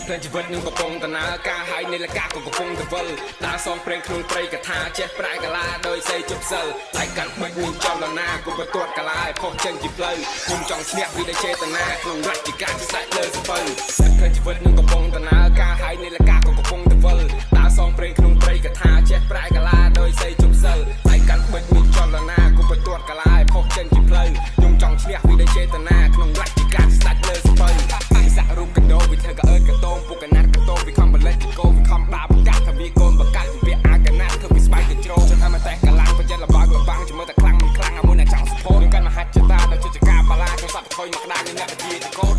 เพลินชีวิตนึงកំពុងតណាការហើយនៃលកាក៏កំពុងទៅវិលតាសងព្រេងក្នុងត្រីកថាចេះប្រែកាឡាដោយសេជប់សិលតែកាន់បិចនឹងចលនាគប់បន្ទាត់កាឡាឲ្យផុសចេញពីផ្លូវខ្ញុំចង់ស្ញាក់ពីដោយចេតនាក្នុងរជ្ជកាលជាសាច់លើសពៅភ្លើនជីវិតនឹងកំពុងតណាការហើយនៃលកាក៏កំពុងទៅវិលតាសងព្រេងក្នុងត្រីកថាចេះប្រែកាឡាដោយសេជប់សិលតែកាន់បិចនឹងចលនាគប់បន្ទាត់កាឡាឲ្យផុសចេញពីផ្លូវខ្ញុំចង់ស្ញាក់ពីដោយចេតនាក្នុងរជ្ជកាលជាសាច់លើសពៅសាក់រូបកដោវិធ្វើកអើកតោមពុកកណាត់កតោមវិខំបលិចកោវិខំបាបកាត់ថាវាកូនបកាត់វាអាកណាត់ធ្វើពីស្បែកទៅជ្រោចថាមកតែកលាំងប្រយ័ត្នលបាំងចាំមើលតែខ្លាំងមិនខ្លាំងអាមួយអ្នកចង់សពោនឹងកាន់មហិច្ឆតាដល់ជិតកាបាឡាចូលសត្វថយមកក្តារនឹងអ្នកវិជាកោត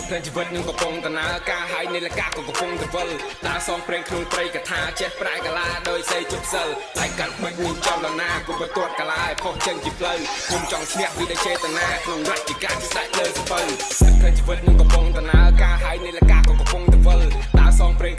ភ្លើនជីវិតនឹងកំពុងតណាការហើយនៃលកាក៏កំពុងទៅវិលតាសងព្រេងក្នុងត្រីកថាចេះប្រែកាឡាដោយសេជប់សិលតែកាន់បិចនឹងចលនាគប់បន្ទាត់កាឡាឲ្យផុសចេញពីផ្លូវខ្ញុំចង់ស្ញាក់ពីដោយចេតនាក្នុងរជ្ជកាលជាសាច់លើសពៅភ្លើនជីវិតនឹងកំពុងតណាការហើយនៃលកាក៏កំពុងទៅវិលតាសងព្រេង